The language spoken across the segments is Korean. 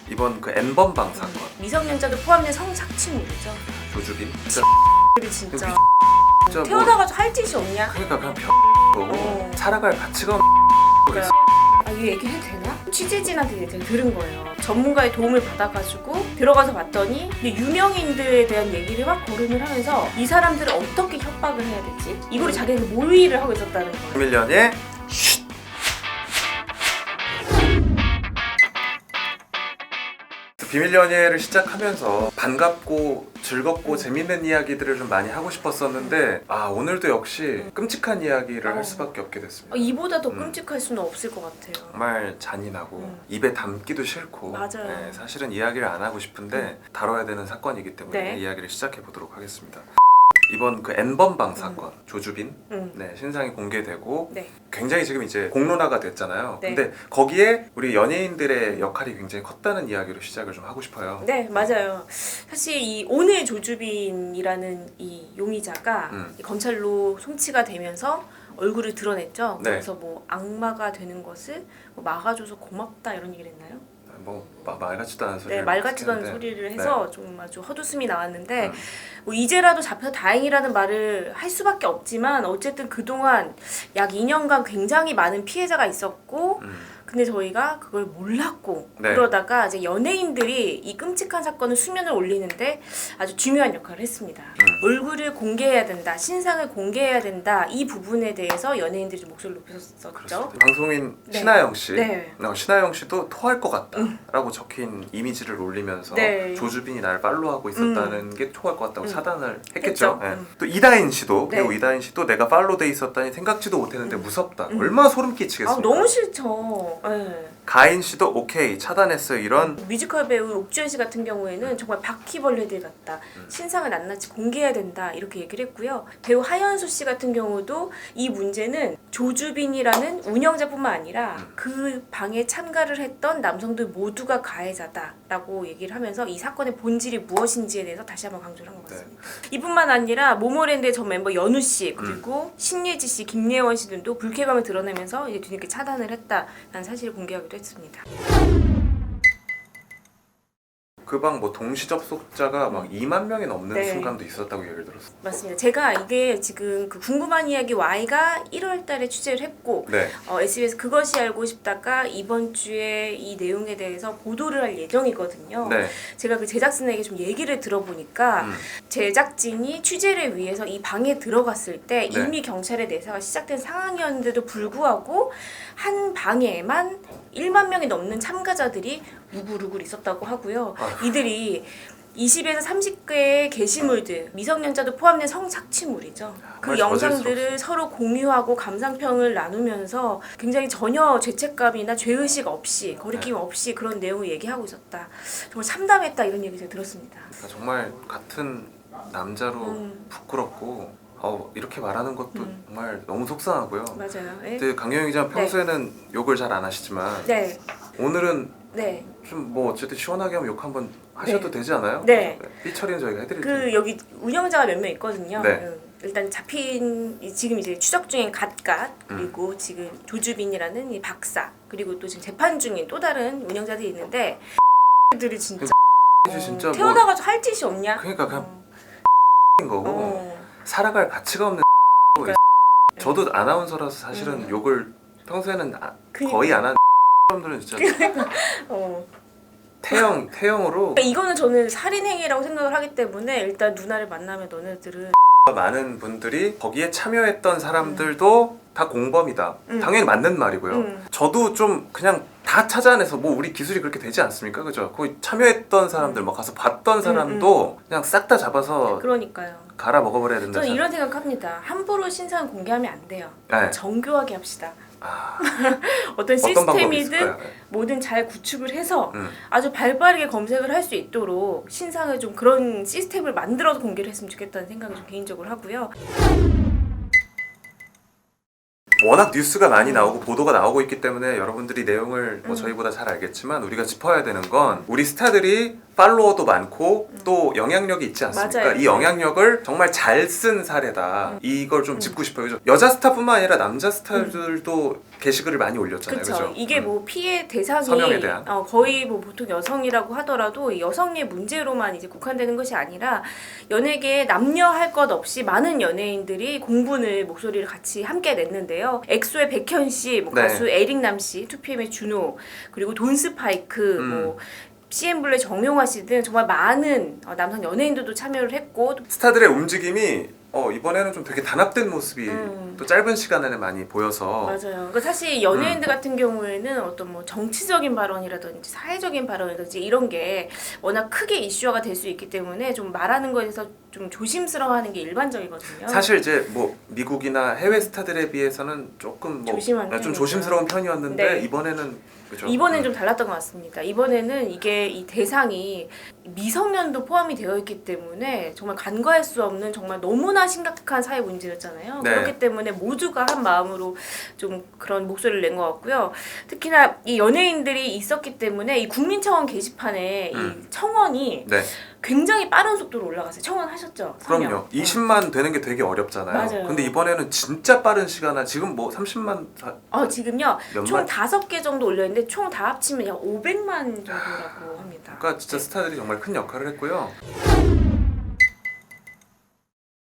이번 그 N번방 사건 미성년자도 포함된 성착취물이죠. 조주빈 그리 진짜 진짜 태어나가지고 할 짓이 없냐? 그러니까 그냥 거고 살아갈 가치가 아, 이 얘기 해도 되나? 취재진한테 제가 들은 거예요. 전문가의 도움을 받아가지고 들어가서 봤더니 유명인들에 대한 얘기를 막 거론을 하면서 이 사람들을 어떻게 협박을 해야 되지? 이거를 자기는 모의를 하고 있었다는 거예요. 비밀연애 비밀연애를 시작하면서 반갑고 즐겁고 재밌는 이야기들을 좀 많이 하고 싶었었는데 오늘도 역시 끔찍한 이야기를 할 수밖에 없게 됐습니다. 이보다 더 끔찍할 수는 없을 것 같아요. 정말 잔인하고 입에 담기도 싫고 맞아요. 네, 사실은 이야기를 안 하고 싶은데 다뤄야 되는 사건이기 때문에 네. 이야기를 시작해 보도록 하겠습니다. 이번 그 N번방 사건 조주빈 네, 신상이 공개되고 네. 굉장히 지금 이제 공론화가 됐잖아요. 네. 근데 거기에 우리 연예인들의 역할이 굉장히 컸다는 이야기로 시작을 좀 하고 싶어요. 네, 맞아요. 사실 이 오늘 조주빈이라는 이 용의자가 이 검찰로 송치가 되면서 얼굴을 드러냈죠. 네. 그래서 뭐 악마가 되는 것을 뭐 막아줘서 고맙다 이런 얘기를 했나요? 말 같지도 않은 소리를 네, 말 같지도 않은 했는데. 소리를 해서 좀 아주 헛웃음이 나왔는데 뭐 이제라도 잡혀서 다행이라는 말을 할 수밖에 없지만 어쨌든 그동안 약 2년간 굉장히 많은 피해자가 있었고 근데 저희가 그걸 몰랐고 네. 그러다가 이제 연예인들이 이 끔찍한 사건을 수면을 올리는데 아주 중요한 역할을 했습니다. 얼굴을 공개해야 된다, 신상을 공개해야 된다 이 부분에 대해서 연예인들이 좀 목소리를 높였었죠. 그렇습니다. 방송인 네. 신하영 씨, 네. 신하영 씨도 토할 것 같다라고 적힌 이미지를 올리면서 네. 조주빈이 나를 팔로우하고 있었다는 게 토할 것 같다고 차단을 했죠. 했겠죠. 네. 또 이다인 씨도 네. 배우 이다인 씨도 내가 팔로우돼 있었다니 생각지도 못했는데 무섭다. 얼마나 소름 끼치겠습니까? 너무 싫죠. 네. 가인 씨도 오케이 차단했어요. 이런 뮤지컬 배우 옥주현 씨 같은 경우에는 정말 바퀴벌레들 같다. 신상을 낱낱이 공개해야 된다. 이렇게 얘기를 했고요. 배우 하연수 씨 같은 경우도 이 문제는 조주빈이라는 운영자뿐만 아니라 그 방에 참가를 했던 남성들 모두가 가해자다라고 얘기를 하면서 이 사건의 본질이 무엇인지에 대해서 다시 한번 강조를 한 것 같습니다. 이뿐만 아니라 모모랜드의 전 멤버 연우 씨 그리고 신예지 씨, 김예원 씨 등도 불쾌감을 드러내면서 이제 뒤늦게 차단을 했다라는 사실을 공개하기도 했습니다. 그 방 뭐 동시 접속자가 막 2만 명이 넘는 네. 순간도 있었다고 얘기를 들었어요. 맞습니다. 제가 이게 지금 그 궁금한 이야기 Y가 1월 달에 취재를 했고 네. SBS 그것이 알고 싶다가 이번 주에 이 내용에 대해서 보도를 할 예정이거든요. 네. 제가 그 제작진에게 좀 얘기를 들어보니까 제작진이 취재를 위해서 이 방에 들어갔을 때 네. 이미 경찰의 내사가 시작된 상황이었는데도 불구하고 한 방에만 1만 명이 넘는 참가자들이 우글우글 있었다고 하고요. 이들이 20에서 30개의 게시물들, 미성년자도 포함된 성착취물이죠. 그 영상들을 서로 공유하고 감상평을 나누면서 굉장히 전혀 죄책감이나 죄의식 없이 거리낌 없이 그런 내용을 얘기하고 있었다. 정말 참담했다 이런 얘기 제가 들었습니다. 그러니까 정말 같은 남자로 부끄럽고 이렇게 말하는 것도 정말 너무 속상하고요. 맞아요. 근데 강경영 기자 평소에는 욕을 잘 안 하시지만 네. 오늘은 네. 좀 뭐 어쨌든 시원하게 하면 욕 한번 하셔도 되지 않아요? 네. 삐 처리는 저희가 해드릴게요. 그 여기 운영자가 몇 명 있거든요. 네. 일단 잡힌 지금 이제 추적 중인 갓갓 그리고 지금 조주빈이라는 이 박사 그리고 또 지금 재판 중인 또 다른 운영자들이 있는데 들이 진짜 진짜 태어나가지고 할 짓이 없냐? 그러니까 그냥 인 거고 살아갈 가치가 없는 저도 아나운서라서 사실은 욕을 평소에는 거의 안 하는 사람들은 진짜 태형으로 그러니까 이거는 저는 살인행위라고 생각을 하기 때문에 일단 누나를 만나면 너네들은 많은 분들이 거기에 참여했던 사람들도 다 공범이다. 당연히 맞는 말이고요. 저도 좀 그냥 다 찾아내서 뭐 우리 기술이 그렇게 되지 않습니까? 그죠? 거기 참여했던 사람들 막 가서 봤던 사람도 그냥 싹 다 잡아서 그러니까요. 갈아 먹어버려야 된다. 저는 이런 생각합니다. 함부로 신상 공개하면 안 돼요. 네. 정교하게 합시다. 어떤 어떤 방법이 시스템이든 있을까요? 네. 뭐든 잘 구축을 해서 아주 발빠르게 검색을 할 수 있도록 신상을 좀 그런 시스템을 만들어서 공개를 했으면 좋겠다는 생각을 좀 개인적으로 하고요. 워낙 뉴스가 많이 나오고 보도가 나오고 있기 때문에 여러분들이 내용을 뭐 저희보다 잘 알겠지만 우리가 짚어야 되는 건 우리 스타들이 팔로워도 많고 또 영향력이 있지 않습니까? 맞아요. 이 영향력을 정말 잘 쓴 사례다. 이걸 좀 짚고 싶어요. 그죠? 여자 스타뿐만 아니라 남자 스타들도 게시글을 많이 올렸잖아요. 그렇죠. 그죠? 이게 뭐 피해 대상이 서명에 대한. 거의 뭐 보통 여성이라고 하더라도 여성의 문제로만 이제 국한되는 것이 아니라 연예계에 남녀 할 것 없이 많은 연예인들이 공분을 목소리를 같이 함께 냈는데요. 엑소의 백현 씨, 뭐 네. 가수 에릭남 씨, 2PM의 준호, 그리고 돈스파이크, 뭐 CN블루의 정용화 씨 등 정말 많은 남성 연예인들도 참여를 했고 스타들의 움직임이 이번에는 좀 되게 단합된 모습이 또 짧은 시간 안에 많이 보여서 맞아요. 그러니까 사실 연예인들 같은 경우에는 어떤 뭐 정치적인 발언이라든지 사회적인 발언이라든지 이런 게 워낙 크게 이슈화가 될 수 있기 때문에 좀 말하는 거에 대해서 좀 조심스러워하는 게 일반적이거든요. 사실 이제 뭐 미국이나 해외 스타들에 비해서는 조금 뭐 조심한 좀 편이죠. 조심스러운 편이었는데 네. 이번에는 그죠? 이번엔 좀 달랐던 것 같습니다. 이번에는 이게 이 대상이 미성년도 포함이 되어 있기 때문에 정말 간과할 수 없는 정말 너무나 심각한 사회 문제였잖아요. 네. 그렇기 때문에 모두가 한 마음으로 좀 그런 목소리를 낸 것 같고요. 특히나 이 연예인들이 있었기 때문에 이 국민청원 게시판에 이 청원이 네. 굉장히 빠른 속도로 올라갔어요. 청원하셨죠? 서명. 그럼요. 20만 되는 게 되게 어렵잖아요. 맞아요. 근데 이번에는 진짜 빠른 시간 안 지금 뭐 30만 지금요. 몇 총 만? 5개 정도 올렸는데 총 다 합치면 약 500만 정도라고 합니다. 그러니까 진짜 스타들이 정말 큰 역할을 했고요.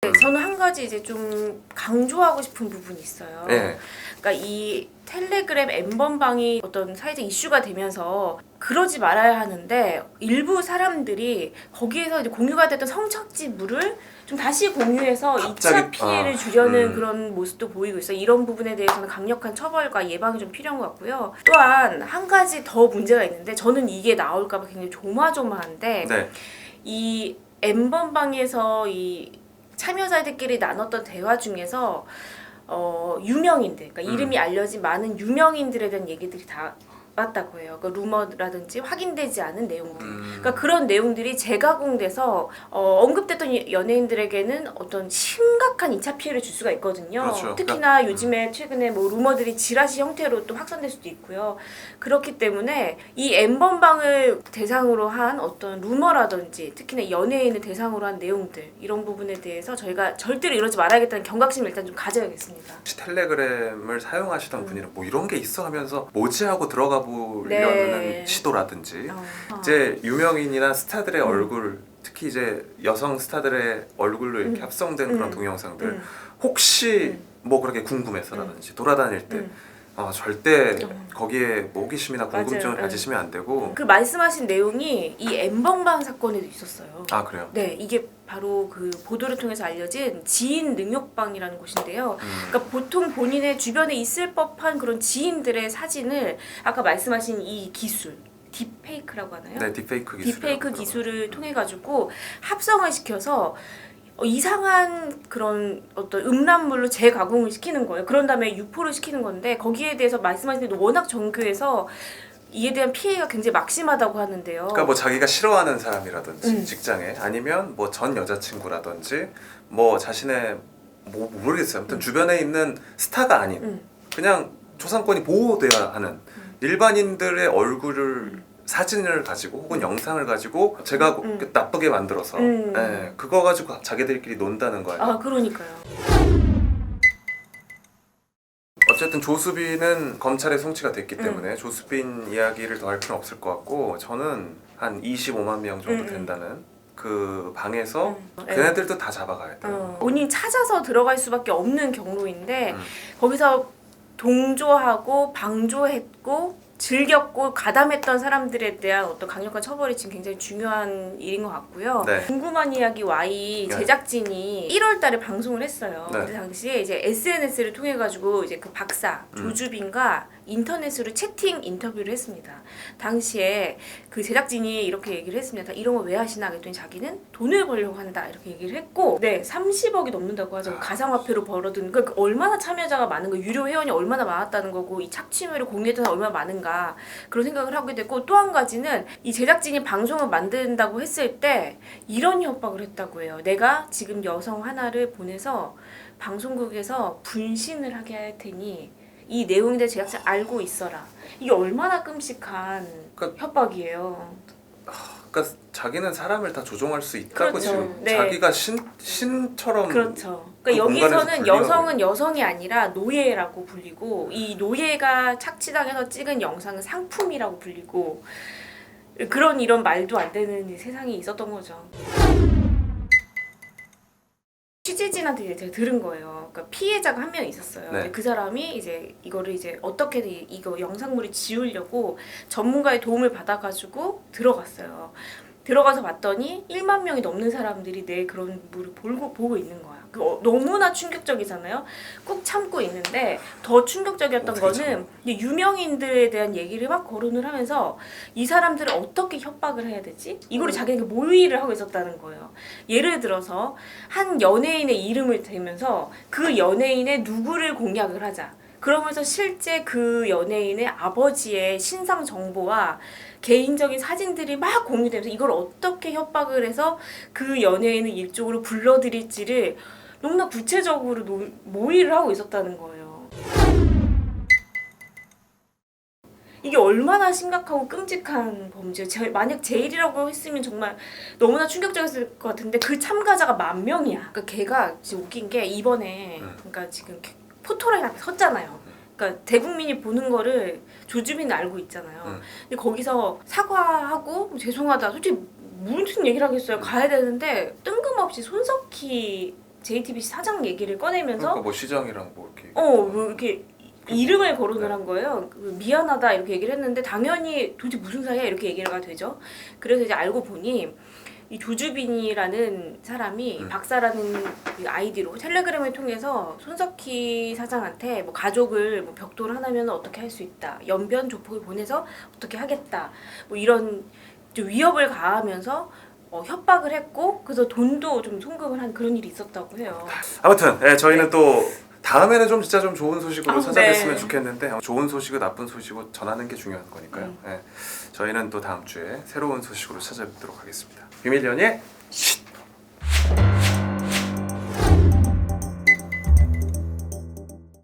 네, 저는 한 가지 이제 좀 강조하고 싶은 부분이 있어요. 네. 그러니까 이 텔레그램 N번방이 어떤 사회적 이슈가 되면서 그러지 말아야 하는데 일부 사람들이 거기에서 이제 공유가 됐던 성착취물을 좀 다시 공유해서 갑자기 2차 피해를 주려는 그런 모습도 보이고 있어요. 이런 부분에 대해서는 강력한 처벌과 예방이 좀 필요한 것 같고요. 또한 한 가지 더 문제가 있는데 저는 이게 나올까 봐 굉장히 조마조마한데 네. 이 N번방에서 이 참여자들끼리 나눴던 대화 중에서 유명인들, 그러니까 이름이 알려진 많은 유명인들에 대한 얘기들이 다 맞다고 해요. 그러니까 루머라든지 확인되지 않은 내용들. 그러니까 그런 내용들이 재가공돼서 언급됐던 연예인들에게는 어떤 심각한 2차 피해를 줄 수가 있거든요. 그렇죠. 특히나 요즘에 최근에 뭐 루머들이 지라시 형태로 또 확산될 수도 있고요. 그렇기 때문에 이 N번방을 대상으로 한 어떤 루머라든지 특히나 연예인을 대상으로 한 내용들 이런 부분에 대해서 저희가 절대로 이러지 말아야겠다는 경각심을 일단 좀 가져야겠습니다. 혹시 텔레그램을 사용하시던 분이랑 뭐 이런 게 있어 하면서 뭐지 하고 들어가 보려는 네. 시도라든지 이제 유명인이나 스타들의 얼굴 특히 이제 여성 스타들의 얼굴로 이렇게 합성된 그런 동영상들 혹시 뭐 그렇게 궁금해서라든지 돌아다닐 때 절대 거기에 뭐 호기심이나 궁금증을 맞아요. 가지시면 안 되고 그 말씀하신 내용이 이 N번방 사건에도 있었어요. 아 그래요? 네, 이게 바로 그 보도를 통해서 알려진 지인 능욕방이라는 곳인데요. 그러니까 보통 본인의 주변에 있을 법한 그런 지인들의 사진을 아까 말씀하신 이 기술 딥페이크라고 하나요? 네, 딥페이크 기술. 딥페이크 기술을 통해 가지고 합성을 시켜서 이상한 그런 어떤 음란물로 재가공을 시키는 거예요. 그런 다음에 유포를 시키는 건데 거기에 대해서 말씀하신 대로 워낙 정교해서 이에 대한 피해가 굉장히 막심하다고 하는데요. 그러니까 뭐 자기가 싫어하는 사람이라든지 직장에 아니면 뭐 전 여자친구라든지 뭐 자신의 뭐 모르겠어요. 아무튼 주변에 있는 스타가 아닌 그냥 조상권이 보호돼야 하는 일반인들의 얼굴을 사진을 가지고 혹은 영상을 가지고 제가 나쁘게 만들어서 예, 그거 가지고 자기들끼리 논다는 거예요. 아, 그러니까요. 어쨌든 조수빈은 검찰에 송치가 됐기 때문에 조수빈 이야기를 더 할 필요는 없을 것 같고 저는 한 25만 명 정도 된다는 그 방에서 걔네들도 다 잡아가야 돼요. 본인 찾아서 들어갈 수밖에 없는 경로인데 거기서 동조하고 방조했고 즐겼고 가담했던 사람들에 대한 어떤 강력한 처벌이 지금 굉장히 중요한 일인 것 같고요. 네. 궁금한 이야기 Y 제작진이 1월달에 방송을 했어요. 네. 그 당시에 이제 SNS를 통해 가지고 이제 그 박사 조주빈과 인터넷으로 채팅 인터뷰를 했습니다. 당시에 그 제작진이 이렇게 얘기를 했습니다. 이런 거 왜 하시나 했더니 자기는 돈을 벌려고 한다 이렇게 얘기를 했고, 네 30억이 넘는다고 하죠. 가상화폐로 벌어든 그 얼마나 참여자가 많은 거, 유료 회원이 얼마나 많았다는 거고 이 착취물을 공개했던 사람이 얼마나 많은가 그런 생각을 하게 됐고, 또 한 가지는 이 제작진이 방송을 만든다고 했을 때 이런 협박을 했다고 해요. 내가 지금 여성 하나를 보내서 방송국에서 분신을 하게 할 테니 이 내용에 대해 제작진 알고 있어라. 이게 얼마나 끔찍한 그러니까 협박이에요. 그러니까 자기는 사람을 다 조종할 수 있다고 그렇죠. 지금 네. 자기가 신처럼 그렇죠. 그 그러니까 공간에서 여기서는 분리가 여성은 여성이 아니라 노예라고 불리고 이 노예가 착취당해서 찍은 영상은 상품이라고 불리고 그런 이런 말도 안 되는 세상이 있었던 거죠. 취재진한테 이제 제가 들은 거예요. 그러니까 피해자가 한 명 있었어요. 네. 이제 그 사람이 이제 이거를 이제 어떻게든 이거 영상물을 지우려고 전문가의 도움을 받아가지고 들어갔어요. 들어가서 봤더니 1만 명이 넘는 사람들이 내 그런 물을 보고 있는 거야. 너무나 충격적이잖아요. 꾹 참고 있는데 더 충격적이었던 거는 이제 유명인들에 대한 얘기를 막 거론을 하면서 이 사람들을 어떻게 협박을 해야 되지? 이거를 자기는 모의를 하고 있었다는 거예요. 예를 들어서 한 연예인의 이름을 대면서 그 연예인의 누구를 공약을 하자. 그러면서 실제 그 연예인의 아버지의 신상 정보와 개인적인 사진들이 막 공유되면서 이걸 어떻게 협박을 해서 그 연예인을 이쪽으로 불러들일지를 너무나 구체적으로 모의를 하고 있었다는 거예요. 이게 얼마나 심각하고 끔찍한 범죄예요. 만약 제 일이라고 했으면 정말 너무나 충격적이었을 것 같은데 그 참가자가 10,000명이야. 그러니까 걔가 진짜 웃긴 게 이번에 그러니까 지금 포토라인 앞에 섰잖아요. 그러니까 대국민이 보는 거를 조주빈은 알고 있잖아요. 근데 거기서 사과하고 죄송하다. 솔직히 무슨 얘기를 하겠어요. 가야 되는데 뜬금없이 손석희 JTBC 사장 얘기를 꺼내면서 그러니까 뭐 시장이랑 뭐 이렇게 뭐 이렇게 이름을 거론을 한 거예요. 미안하다 이렇게 얘기를 했는데 당연히 도대체 무슨 사이야 이렇게 얘기가 되죠. 그래서 이제 알고 보니 이 조주빈이라는 사람이 박사라는 그 아이디로 텔레그램을 통해서 손석희 사장한테 뭐 가족을 뭐 벽돌 하나면 어떻게 할 수 있다, 연변 조폭을 보내서 어떻게 하겠다, 뭐 이런 좀 위협을 가하면서 협박을 했고 그래서 돈도 좀 송금을 한 그런 일이 있었다고 해요. 아무튼 저희는 또 다음에는 좀 진짜 좀 좋은 소식으로 찾아뵀으면 네. 좋겠는데 좋은 소식은 나쁜 소식을 전하는 게 중요한 거니까요. 저희는 또 다음 주에 새로운 소식으로 찾아뵙도록 하겠습니다. 비밀 연예 쉿!